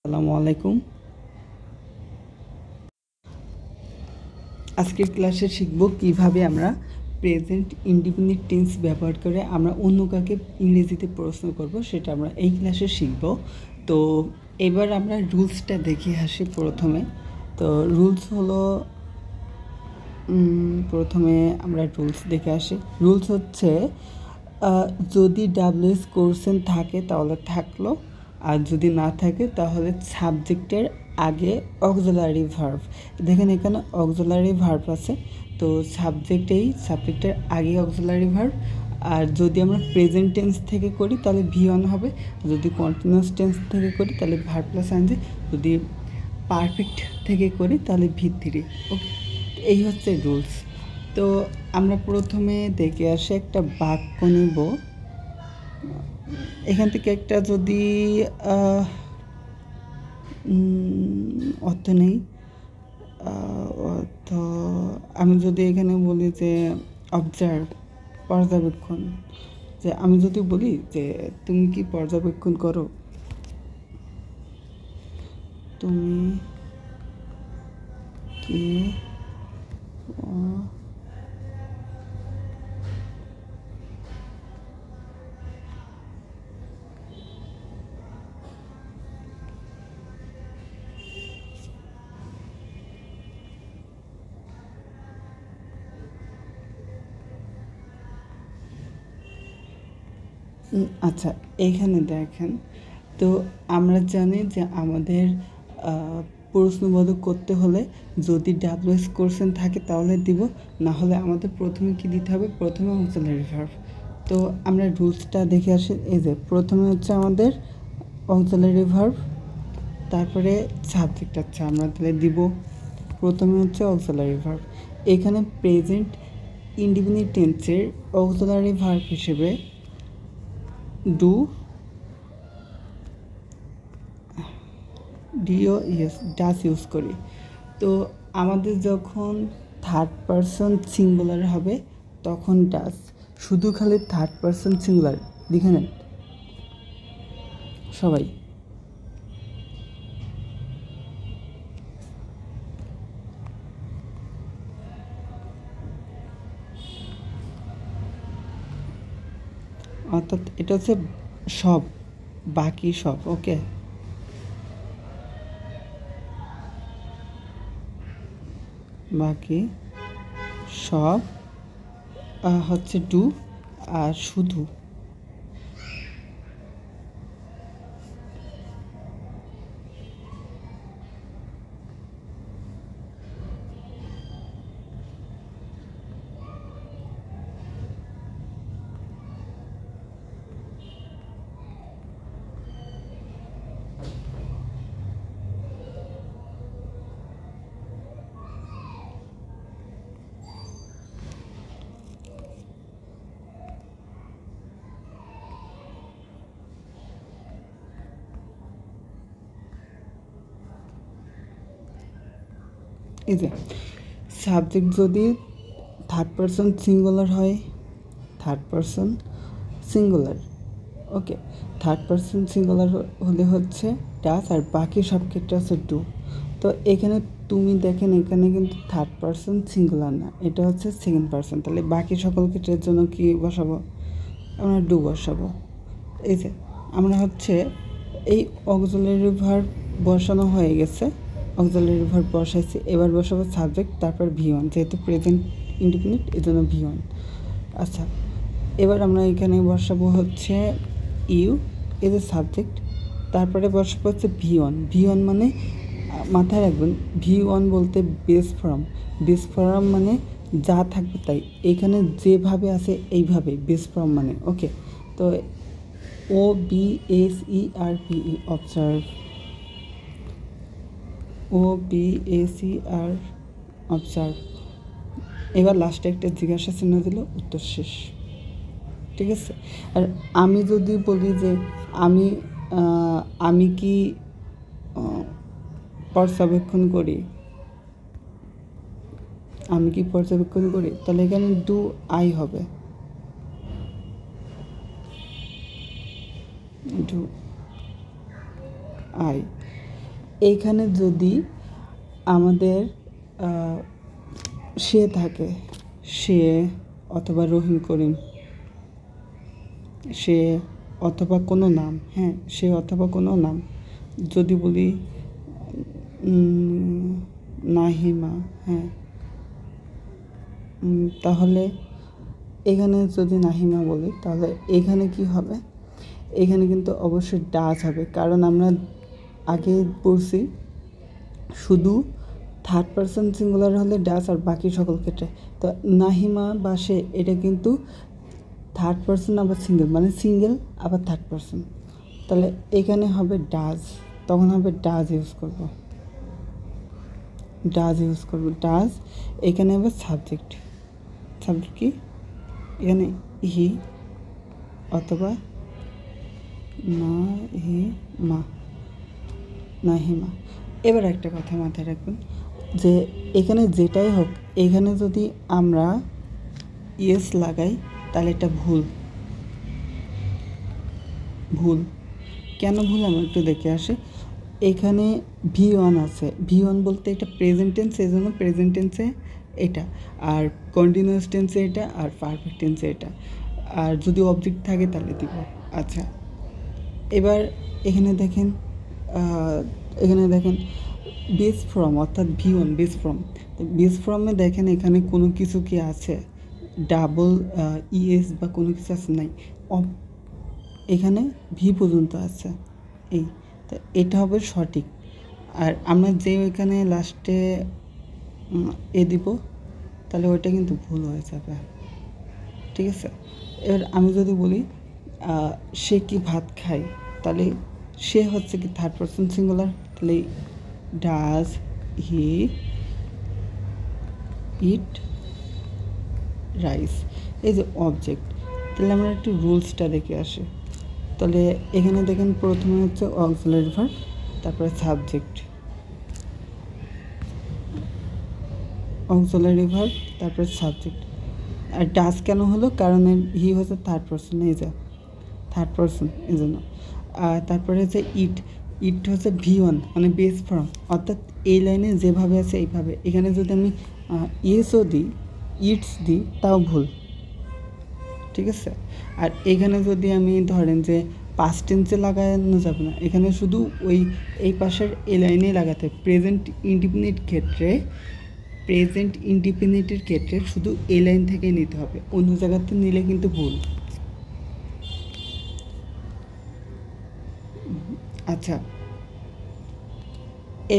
আসসালামু আলাইকুম। আজকের ক্লাসে শিখব কিভাবে আমরা প্রেজেন্ট ইনডিফিনিট টেন্স ব্যবহার করে আমরা অন্য কাউকে ইংরেজিতে প্রশ্ন করব, সেটা আমরা এই ক্লাসে শিখব। তো এবার আমরা রুলসটা দেখে আসি প্রথমে। তো রুলস হলো, প্রথমে আমরা রুলস দেখে আসি। রুলস হচ্ছে যদি ডাব্লিউএস কোশ্চেন থাকে তাহলে থাকলো, আর যদি না থাকে তাহলে সাবজেক্টের আগে অক্সিলারি ভার্ব। দেখেন এখানে অক্সিলারি ভার্ব আছে, তো সাবজেক্টের আগে অক্সিলারি ভার্ব। আর যদি আমরা প্রেজেন্ট টেন্স থেকে করি তাহলে V1 হবে, যদি কন্টিনিউয়াস টেন্স থেকে করি তাহলে ভার্ব প্লাস আইএনজি, যদি পারফেক্ট থেকে করি তাহলে V3। ওকে, এই হচ্ছে রুলস। তো আমরা প্রথমে দেখে আসি একটা বাক্য নিব। এখান থেকে একটা যদি অর্থ নেই, অর্থ আমি যদি এখানে বলি যে অবজার্ভ, পর্যবেক্ষণ, যে আমি যদি বলি যে তুমি কি পর্যবেক্ষণ করো, তুমি কি আচ্ছা, এইখানে দেখেন, তো আমরা জানি যে আমাদের প্রশ্নবোধক করতে হলে যদি ডাব্লিউএস কোশ্চেন থাকে তাহলে দিব, না হলে আমাদের প্রথমে কি দিতে হবে, প্রথমে অক্সিলারি ভার্ব। তো আমরা রুলসটা দেখে আসি। এই যে প্রথমে হচ্ছে আমাদের অক্সিলারি ভার্ব, তারপরে সাবজেক্ট। আচ্ছা, আমরা তাহলে দিব প্রথমে হচ্ছে অক্সিলারি ভার্ব। এখানে প্রেজেন্ট ইনডিফিনিট টেন্সের অক্সিলারি ভার্ব হিসেবে ডাস ইউজ করি। তো আমাদের যখন থার্ড পারসন সিঙ্গুলার হবে তখন ডাস, শুধু খালি থার্ড পারসন সিঙ্গুলার লিখে নেন সবাই। অর্থাৎ এটা হচ্ছে সব, বাকি সব। ওকে, বাকি সব হচ্ছে ডু, আর শুধু এই যে সাবজেক্ট যদি থার্ড পারসন সিঙ্গুলার হয়, থার্ড পারসন সিঙ্গুলার, ওকে, থার্ড পারসন সিঙ্গুলার হলে হচ্ছে ডাস, আর বাকি সব ক্ষেত্রে হচ্ছে ডু। তো এখানে তুমি দেখেন এখানে কিন্তু থার্ড পারসন সিঙ্গুলার না, এটা হচ্ছে সেকেন্ড পারসন, তাহলে বাকি সকল ক্ষেত্রের জন্য কি বসাবো, আমরা ডু বসাবো। এই যে আমরা হচ্ছে এই অক্সিলারি ভার্ব বসানো হয়ে গেছে, অক্সিলারি ভার্ব বসাইছি, এবার বসাবো সাবজেক্ট, তারপর V1, যেহেতু প্রেজেন্ট ইনডিফিনিট এই জন্য V1। আচ্ছা, এবার আমরা এখানে বসাবো হচ্ছে ইউ, এই যে সাবজেক্ট, তারপরে বসাবো হচ্ছে V1 মানে মাথায় রাখবেন V1 বলতে বেস ফর্ম মানে যা থাকবে তাই, এখানে যেভাবে আছে এইভাবে বেস ফর্ম মানে। ওকে, তো OBSERVE, অবজার্ভ, OBSER, অবজার্ভ। এবার লাস্টে একটা জিজ্ঞাসা চিহ্ন দিল, উত্তর শেষ। ঠিক আছে। আর আমি যদি বলি যে আমি কি পর্যবেক্ষণ করি, তাহলে এখানে ডু আই হবে, ডু আই। এইখানে যদি আমাদের সে থাকে, সে অথবা রহিম করিম, সে অথবা কোনো নাম, হ্যাঁ সে অথবা কোনো নাম, যদি বলি নাহিমা, হ্যাঁ তাহলে এখানে যদি নাহিমা বলি তাহলে এখানে কি হবে, এখানে কিন্তু অবশ্যই ডাজ হবে, কারণ আমরা আগে পড়ছি শুধু থার্ড পারসন সিঙ্গুলার হলে ডাজ আর বাকি সকল ক্ষেত্রে। তো নাহিমা বা সে এটা কিন্তু থার্ড পারসন আবার সিঙ্গেল, মানে সিঙ্গেল আবার থার্ড পারসন, তাহলে এখানে হবে ডাজ, তখন হবে ডাজ ইউজ করব, ডাজ ইউজ করব, ডাজ। এখানে হবে সাবজেক্ট, সাবজেক্ট কি এখানে হি অথবা নাহিমা, নাহিমা। এবার একটা কথা মাথায় রাখবেন যে এখানে যেটাই হোক, এখানে যদি আমরা ইয়েস লাগাই তাহলে এটা ভুল, ভুল কেন ভুল আমরা একটু দেখে আসি। এখানে V1 আছে, V1 বলতে এটা প্রেজেন্ট টেন্স, এই জন্য প্রেজেন্ট টেন্সে এটা, আর কন্টিনিউয়াস টেন্সে এটা, আর পারফেক্ট টেন্সে এটা, আর যদি অবজেক্ট থাকে তাহলে দিব। আচ্ছা এবার এখানে দেখেন, বেস ফ্রম অর্থাৎ V1 বেস ফ্রম, তো বেস ফ্রমে দেখেন এখানে কোনো কিছু কি আছে, ডাবল ইএস বা কোনো কিছু আছে নাই, এখানে ভি পর্যন্ত আছে, এই তো এটা হবে সঠিক। আর আমরা যে ওইখানে লাস্টে এ দিব তাহলে ওইটা কিন্তু ভুল হয়ে যাবে, ঠিক আছে। এবার আমি যদি বলি সে কি ভাত খায়, তাহলে সে হচ্ছে কি থার্ড পারসন সিঙ্গুলার, তাহলে ডাজ হি ইট রাইস, এই যে অবজেক্ট। তাহলে আমরা একটু রুলসটা দেখে আসি। তাহলে এখানে দেখেন প্রথমে হচ্ছে অক্সিলারি ভার্ব, তারপরে সাবজেক্ট, অক্সিলারি ভার্ব তারপরে সাবজেক্ট। আর ডাজ কেন হলো, কারণ হি হচ্ছে থার্ড পারসন, এই যে থার্ড পারসন এই জন্য। আর তারপরে হচ্ছে ইট, ইট হচ্ছে V1 মানে বেস ফর্ম, অর্থাৎ এই লাইনে যেভাবে আছে এইভাবে। এখানে যদি আমি ইয়েসও দিই, ইটস দিই, তাও ভুল, ঠিক আছে। আর এখানে যদি আমি ধরেন যে পাস্ট টেন্সে লাগানো যাবে না, এখানে শুধু ওই এই পাশের এই লাইনেই লাগাতে হবে। প্রেজেন্ট ইনডিফিনিট ক্ষেত্রে, প্রেজেন্ট ইনডিফিনিটের ক্ষেত্রে শুধু এই লাইন থেকে নিতে হবে, অন্য জায়গাতে নিলে কিন্তু ভুল। আচ্ছা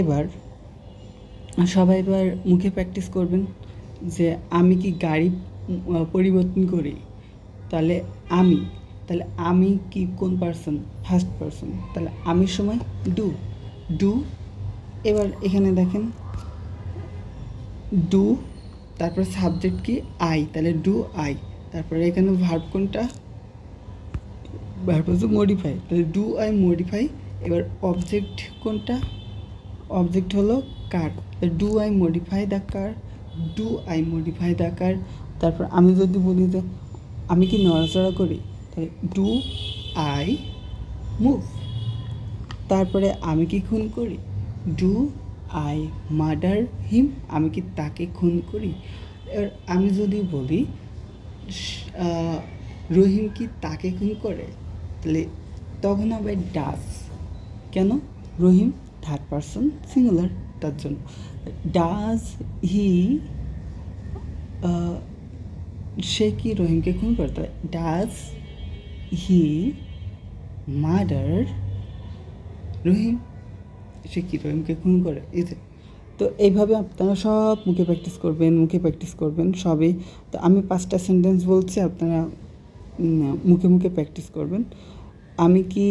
এবার সবাই এবার মুখে প্র্যাকটিস করবেন যে আমি কি গাড়ি পরিবর্তন করি, তাহলে আমি কি কোন পারসন, ফার্স্ট পারসন, তাহলে আমি সময় ডু। এবার এখানে দেখেন ডু, তারপর সাবজেক্ট কি আই, তাহলে ডু আই, তারপরে এখানে ভার্ব কোনটা, ভার্ব হচ্ছে মডিফাই, তাহলে ডু আই মডিফাই। এবার অবজেক্ট কোনটা, অবজেক্ট হলো car, do I modify the car, do I modify the car. তারপর আমি যদি বলি যে আমি কি নড়াচড়া করি, তাহলে ডু আই মুভ। তারপরে আমি কি খুন করি, ডু আই মার্ডার হিম, আমি কি তাকে খুন করি। এবার আমি যদি বলি রহিম কি তাকে খুন করে, তাহলে তখন হবে ডাজ, কেন, রহিম থার্ড পারসন সিঙ্গুলার, তার জন্য ডাজ হি, সে কি রহিমকে খুন করে, তাহলে ডাজ হি মার্ডার রহিম, সে কি রহিমকে খুন করে, এই যে। তো এইভাবে আপনারা সব মুখে প্র্যাকটিস করবেন সবই। তো আমি 5টা সেন্টেন্স বলছি, আপনারা মুখে মুখে প্র্যাকটিস করবেন। আমি কি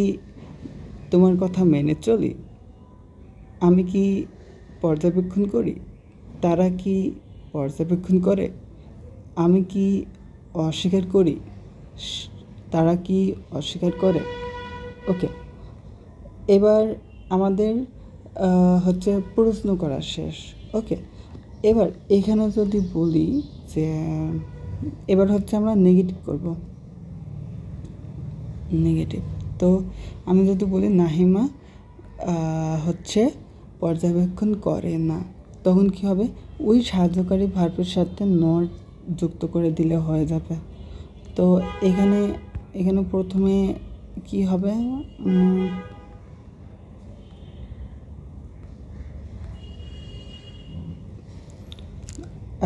তোমার কথা মেনে চলি, আমি কি পর্যবেক্ষণ করি, তারা কি পর্যবেক্ষণ করে, আমি কি অস্বীকার করি, তারা কি অস্বীকার করে। ওকে, এবার আমাদের হচ্ছে প্রশ্ন করা শেষ। ওকে, এবার এখানে যদি বলি যে এবার হচ্ছে আমরা নেগেটিভ করব, নেগেটিভ। তো আমি যদি বলি নাহিমা হচ্ছে পর্যবেক্ষণ করে না, তখন কি হবে? ওই সাহায্যকারী ভার্বের সাথে নট যুক্ত করে দিলে হয়ে যাবে। তো এখানে এখানে প্রথমে কি হবে?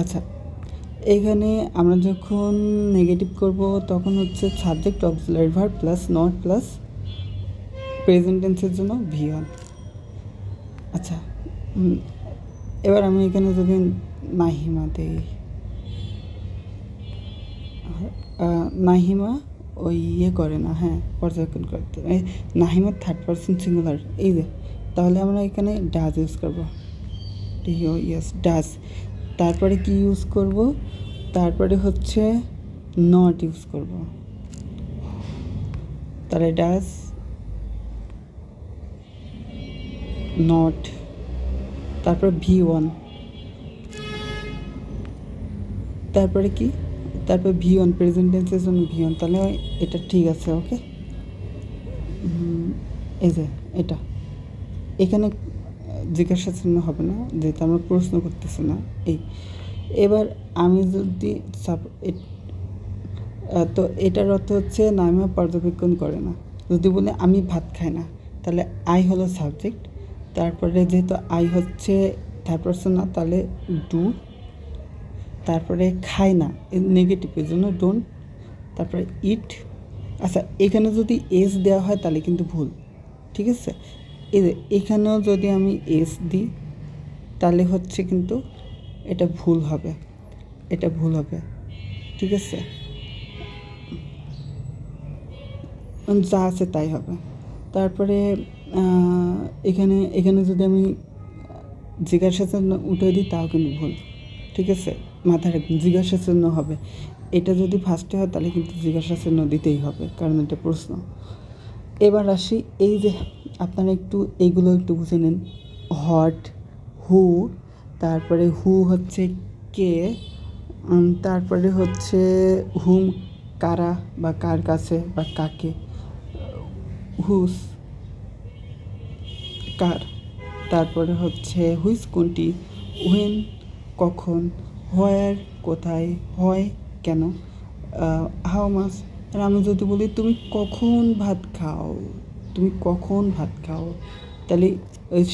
আচ্ছা, এখানে আমরা যখন নেগেটিভ করব তখন হচ্ছে subject auxiliary verb plus not plus present টেন্সের জন্য V1। আচ্ছা, এবার আমি এখানে যদি নাহিমা দেই, নাহিমা ওই করে না, হ্যাঁ পর্যবেক্ষণ করতে, নাহিমা থার্ড পারসন সিঙ্গুলার, এই যে, তাহলে আমরা এখানে ডাজ ইউজ করবো। Yes, does. তারপরে কি ইউজ করব? তারপরে হচ্ছে নট ইউজ করব। তাহলে ডাজ নট, তারপর V1, তারপরে কি? তারপর V1 প্রেজেন্ট টেন্সের জন্য V1। তাহলে এটা ঠিক আছে, ওকে। এই যে এটা, এখানে জিজ্ঞাসা চিহ্ন হবে না, যেহেতু আমরা প্রশ্ন করতেছি না। এবার আমি যদি তো এটার অর্থ হচ্ছে নামিমা পর্যবেক্ষণ করে না। যদি বলে আমি ভাত খাই না, তাহলে আই হলো সাবজেক্ট, তারপরে যেহেতু আই হচ্ছে থার্ড পারসন না, তাহলে ডু, তারপরে খায় না নেগেটিভের জন্য ডোন্ট, তারপরে ইট। আচ্ছা, এখানে যদি এস দেওয়া হয় তাহলে কিন্তু ভুল, ঠিক আছে? এখানেও যদি আমি এস দিই তাহলে হচ্ছে কিন্তু এটা ভুল হবে, এটা ভুল হবে, ঠিক আছে? যা আছে তাই হবে। তারপরে এখানে যদি আমি জিজ্ঞাসা চিহ্ন উঠে দিই তাও কিন্তু ভুল, ঠিক আছে? মাথায় রাখবেন জিজ্ঞাসা চিহ্ন হবে। এটা যদি ফার্স্টে হয় তাহলে কিন্তু জিজ্ঞাসা চিহ্ন দিতেই হবে, কারণ এটা প্রশ্ন। এবার আসি, এই যে আপনারা একটু এইগুলো একটু বুঝে নিন। হট, হু, তারপরে হু হচ্ছে কে, তারপরে হচ্ছে হুম কারা বা কার কাছে বা কাকে, হুস কার, তারপরে হচ্ছে হুইস কোনটি, হোয়েন কখন, হোয়ার কোথায়, হয় কেন, হাউ মাচ। আর আমি যদি বলি তুমি কখন ভাত খাও, তুমি কখন ভাত খাও, তাহলে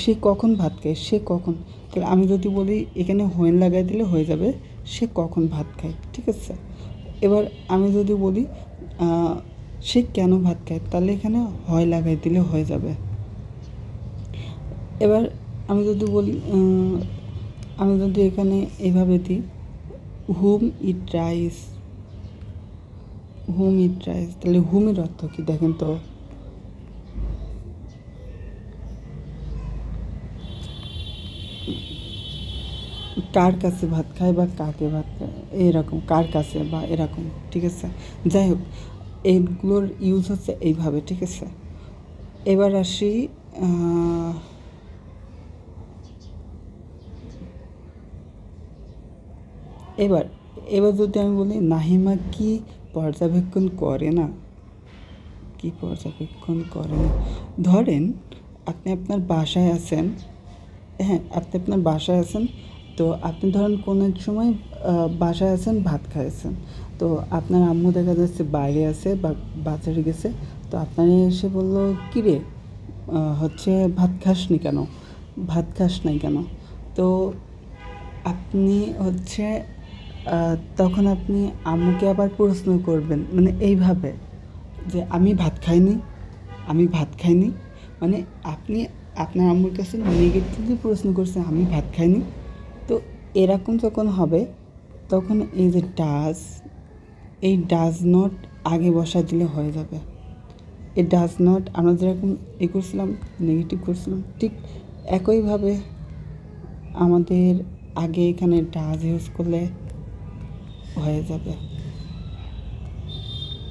সে কখন ভাত খায়, সে কখন। তাহলে আমি যদি বলি এখানে হোয়েন লাগাই দিলে হয়ে যাবে সে কখন ভাত খায়, ঠিক আছে? এবার আমি যদি বলি সে কেন ভাত খায়, তাহলে এখানে হয় লাগাই দিলে হয়ে যাবে। এবার আমি যদি বলি, আমি যদি এখানে এইভাবে দিই হুম ইট রাইস, হুম ইট রাইস, তাহলে হুমের অর্থ কি দেখেন তো? কার কাছে ভাত খায় বা কাকে ভাত খায়, এরকম, কার কাছে বা এরকম, ঠিক আছে? যাই হোক, এইগুলোর ইউজ হচ্ছে এইভাবে, ঠিক আছে? এবার আসি, এবার যদি আমি বলি নাহিমা কি পর্যবেক্ষণ করে না, কি পর্যবেক্ষণ করে না। ধরেন আপনি আপনার বাসায় আছেন, হ্যাঁ আপনি আপনার বাসায় আছেন, তো আপনি ধরেন কোনো এক সময় বাসায় আছেন, ভাত খাইছেন, তো আপনার আম্মু দেখা যাচ্ছে বাইরে আছে বা বাজারে গেছে, তো আপনার এসে বললো কিরে হচ্ছে ভাত খাসনি কেন, ভাত খাস নাই কেন? তো আপনি হচ্ছে তখন আপনি আম্মুকে আবার প্রশ্ন করবেন, মানে এইভাবে যে আমি ভাত খাইনি, আমি ভাত খাইনি, মানে আপনি আপনার আম্মুর কাছে নেগেটিভলি প্রশ্ন করছেন আমি ভাত খাইনি। তো এরকম যখন হবে তখন এই যে ডাজ, এই ডাজ নট আগে বসা দিলে হয়ে যাবে। এই ডাজ নট আমরা যেরকম করছিলাম, নেগেটিভ করছিলাম, ঠিক একইভাবে আমাদের আগে এখানে ডাজ ইউজ করলে হয়ে যাবে,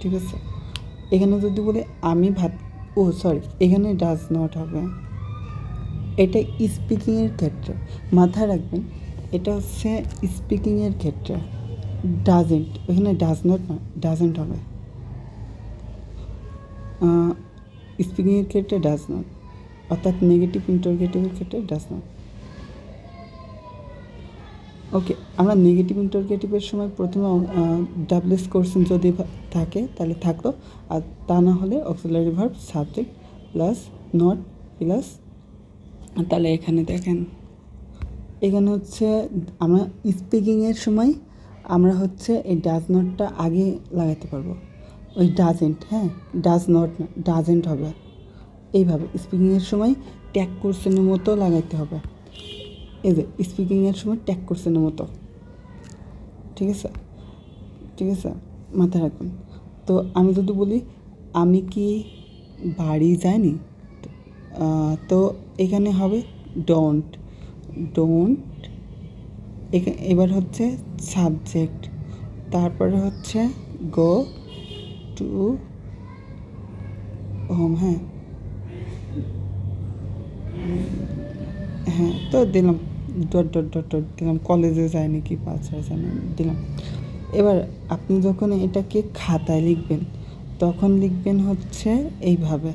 ঠিক আছে? এখানে যদি বলে আমি ভাত, সরি, এখানে ডাজ নট হবে। এটা স্পিকিংয়ের ক্ষেত্রে মাথায় রাখবেন, এটা হচ্ছে স্পিকিংয়ের ক্ষেত্রে। ডাজেন্ট, এখানে ডাজ নট না, ডাজেন্ট হবে। স্পিকিংয়ের ক্ষেত্রে ডাজ নট। অর্থাৎ নেগেটিভ ইন্টারগেটিভের ক্ষেত্রে ডাজ নট। ওকে, আমরা নেগেটিভ ইন্টারগেটিভের সময় প্রথমে ডাবলএস কোশ্চেন যদি থাকে তাহলে থাকলো, আর তা না হলে auxiliary verb subject plus not plus, তাহলে এখানে দেখেন এখানে হচ্ছে আমরা স্পিকিংয়ের সময় আমরা হচ্ছে এই ডাজ নটটা আগে লাগাতে পারবো, ওই ডাজেন্ট, হ্যাঁ ডাজ নট না, ডাজেন্ট হবে। এইভাবে স্পিকিংয়ের সময় ট্যাগ কোশ্চেনের মতো লাগাইতে হবে, এই যে স্পিকিংয়ের সময় ট্যাগ কোশ্চেনের মতো, ঠিক আছে, ঠিক আছে, মাথায় রাখবেন। তো আমি যদি বলি আমি কি বাড়ি যাইনি, তো এখানে হবে ডোন্ট, ডোন্ট, এবার হচ্ছে সাবজেক্ট, তারপরে হচ্ছে গো টু হোম, হ্যাঁ হ্যাঁ, তো দিলাম ডট ডট ডট ডট দিলাম, কলেজে যায়নি কি বাসায় যায়নি দিলাম। এবার আপনি যখন এটাকে খাতায় লিখবেন তখন লিখবেন হচ্ছে এইভাবে,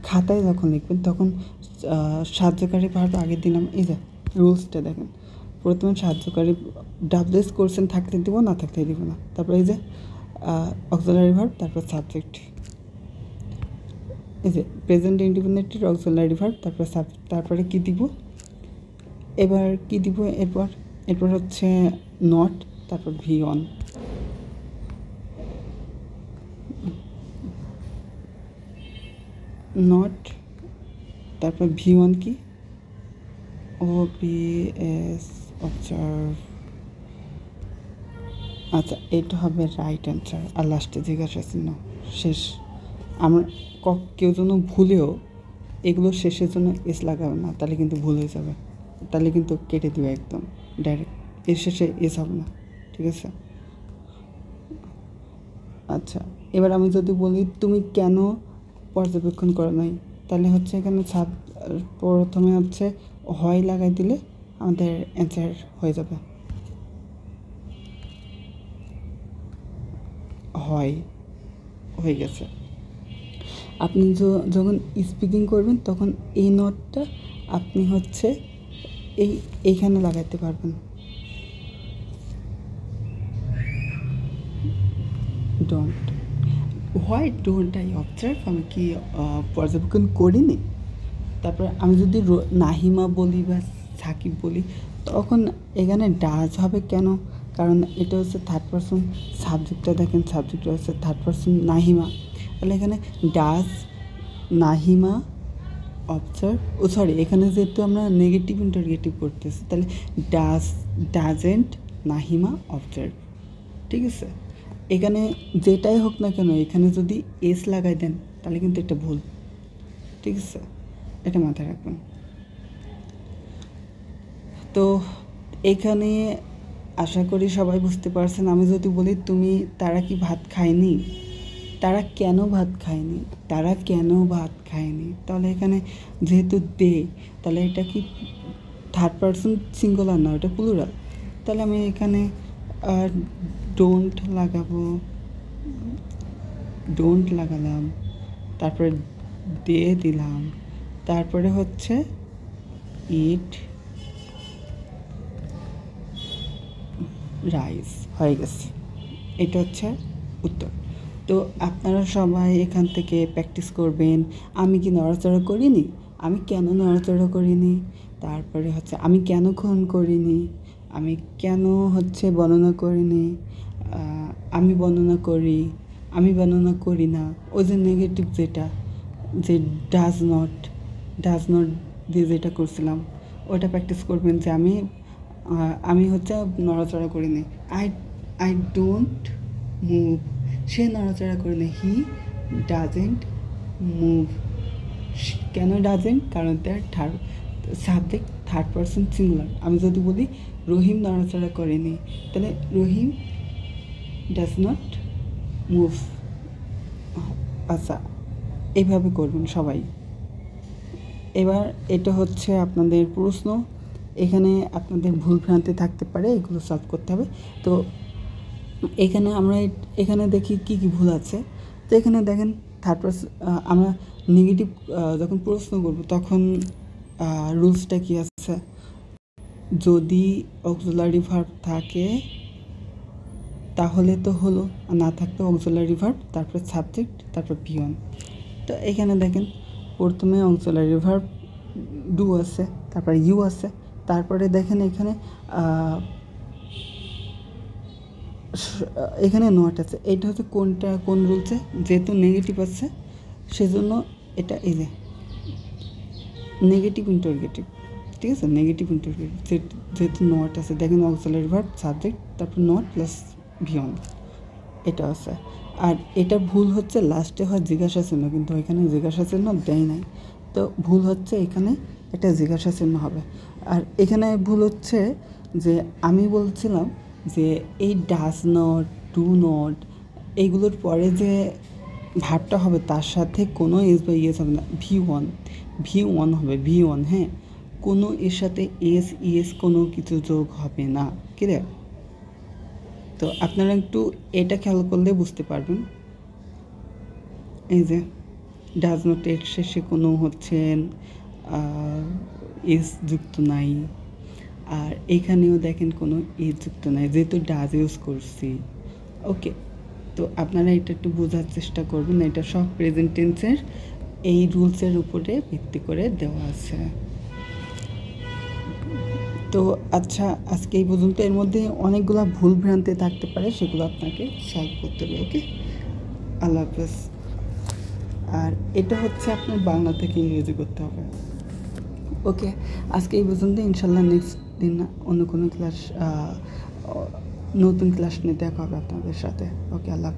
খাতায় যখন লিখবেন তখন সাহায্যকারী ভার্ব আগে দিলাম, এই যে রুলসটা দেখেন, প্রথমে সাহায্যকারী ডাবলএস কোশ্চেন থাকতে দিব, না থাকতে দিব না, তারপরে এই যে অক্সিলারি ভার্ব, তারপর সাবজেক্ট, এই যে প্রেজেন্ট ইন্ডিপেন্ডেন্টের অক্সিলারি ভার্ব, তারপর সাবজেক্ট, তারপরে কী দিব, এবার কী দিব, এরপর হচ্ছে নট, তারপর V1, নট, তারপর V1 কি OBS অবজার্ভ, আচ্ছা এটা হবে রাইট অ্যান্সার, আর লাস্টে জিজ্ঞাসা চিহ্ন শেষ। আমরা কেউ যেন ভুলেও এগুলো শেষের জন্য এস লাগাবে না, তাহলে কিন্তু ভুল হয়ে যাবে, তাহলে কিন্তু কেটে দিবে একদম ডাইরেক্ট, এর শেষে এস হবে না, ঠিক আছে। আচ্ছা, এবার আমি যদি বলি তুমি কেন পর্যবেক্ষণ করো নাই, তাহলে হচ্ছে এখানে প্রথমে হচ্ছে হয় লাগাই দিলে আমাদের অ্যান্সার হয়ে যাবে, হয় হয়ে গেছে। আপনি যখন স্পিকিং করবেন তখন এই নোটটা আপনি হচ্ছে এইখানে লাগাতে পারবেন, don't, why don't I observe, আমি কি পর্যবেক্ষণ করিনি। তারপর আমি যদি নাহিমা বলি বা সাকিব বলি তখন এখানে ডাজ হবে কেন, কারণ এটা হচ্ছে থার্ড পারসন, সাবজেক্টটা দেখেন সাবজেক্টটা হচ্ছে থার্ড পারসন নাহিমা, তাহলে এখানে ডাজ নাহিমা অবজার্ভ, সরি এখানে যেহেতু আমরা নেগেটিভ ইন্টারগেটিভ করতেছি তাহলে ডাজেন্ট নাহিমা অবজার্ভ, ঠিক আছে। এখানে যেটাই হোক না কেন এখানে যদি এস লাগাই দেন তাহলে কিন্তু এটা ভুল, ঠিক আছে, এটা মাথায় রাখবেন। তো এখানে আশা করি সবাই বুঝতে পারছেন। আমি যদি বলি তারা কি ভাত খায়নি, তারা কেন ভাত খায়নি, তারা কেন ভাত খায়নি, তাহলে এখানে যেহেতু দে, তাহলে এটা কি থার্ড পারসন সিঙ্গুলার না, এটা প্লুরাল, তাহলে আমি এখানে ডোন্ট লাগাবো, ডোন্ট লাগালাম, তারপরে দে দিলাম, তারপরে হচ্ছে ইট রাইস, হয়ে গেছে, এটা হচ্ছে উত্তর। তো আপনারা সবাই এখান থেকে প্র্যাকটিস করবেন, আমি কি নড়াচড়া করিনি, আমি কেন নড়াচড়া করিনি, তারপরে হচ্ছে আমি কেন খুন করিনি, আমি কেন হচ্ছে বর্ণনা করিনি, আমি বর্ণনা করি, আমি বর্ণনা করি না, ওই যে নেগেটিভ যেটা যে ডাজ নট দিয়ে যেটা করছিলাম ওটা প্র্যাকটিস করবেন, যে আমি হচ্ছে নড়াচড়া করিনি, আই ডোন্ট মুভ, সে নড়াচড়া করেনি, হি ডাজেন্ট মুভ, কেন ডাজেন্ট, কারণ তার সাবজেক্ট থার্ড পারসন সিঙ্গুলার। আমি যদি বলি রহিম নড়াচড়া করেনি, তাহলে রহিম ডাজ নট মুভ, আচ্ছা এইভাবে করবেন সবাই। এবার এটা হচ্ছে আপনাদের প্রশ্ন, এখানে আপনাদের ভুলভ্রান্তি থাকতে পারে, এগুলো সলভ করতে হবে। তো এখানে আমরা এখানে দেখি কি ভুল আছে, তো এখানে দেখেন থার্ড পারসন, আমরা নেগেটিভ যখন প্রশ্ন করব তখন রুলসটা কি আছে, যদি অক্সিলারি ভার্ব থাকে তাহলে তো হলো, আর না থাকলে অক্সিলারি ভার্ব তারপরে সাবজেক্ট তারপর বি1। তো এখানে দেখেন প্রথমে অক্সিলারি ভার্ব ডু আছে, তারপর ইউ আছে, তারপরে দেখেন এখানে এখানে নট আছে। এটা হচ্ছে কোন রুলসে, যেহেতু নেগেটিভ আছে সেজন্য এটা এই যে নেগেটিভ ইন্টারগেটিভ, ঠিক আছে, নেগেটিভ ইন্টারগেটিভ যেহেতু নট আছে। দেখেন অক্সিলারি ভার্ব সাবজেক্ট তারপর নট প্লাস বি1 এটা আছে। আর এটা ভুল হচ্ছে লাস্টে হয় জিজ্ঞাসা চিহ্ন, কিন্তু এখানে জিজ্ঞাসা চিহ্ন দেয় নাই, তো ভুল হচ্ছে এখানে একটা জিজ্ঞাসা চিহ্ন হবে। আর এখানে ভুল হচ্ছে যে আমি বলছিলাম যে এই ডাজ নট, ডু নট এইগুলোর পরে যে ভার্বটা হবে তার সাথে কোনো এস বা ইএস হবে না, ভি ওয়ান হবে, ভি1, হ্যাঁ, কোনো এর সাথে এস ইএস কোনো কিছু যোগ হবে না, ক্লিয়ার? তো আপনারা একটু এটা খেয়াল করলে বুঝতে পারবেন। এই যে ডাজ নট এর শেষে কোনো হচ্ছে এস যুক্ত নাই, আর এখানেও দেখেন কোনো এস যুক্ত নাই যেহেতু ডাজ ইউজ করছি। ওকে, তো আপনারা এটা একটু বোঝার চেষ্টা করবেন, এটা সব প্রেজেন্ট টেন্সের এই রুলসের উপরে ভিত্তি করে দেওয়া আছে। তো আচ্ছা, আজকে এই পর্যন্ত। এর মধ্যে অনেকগুলো ভুল ভ্রান্তি থাকতে পারে, সেগুলো আপনাকে সলভ করতে হবে। ওকে, আল্লাহ হাফেজ। আর এটা হচ্ছে আপনার বাংলা থেকে ইংরেজি করতে হবে। ওকে, আজকে এই পর্যন্ত। ইনশাল্লাহ নেক্সট দিন অন্য কোনো ক্লাস, নতুন ক্লাস নিয়ে দেখা হবে আপনাদের সাথে। ওকে, আল্লাহ।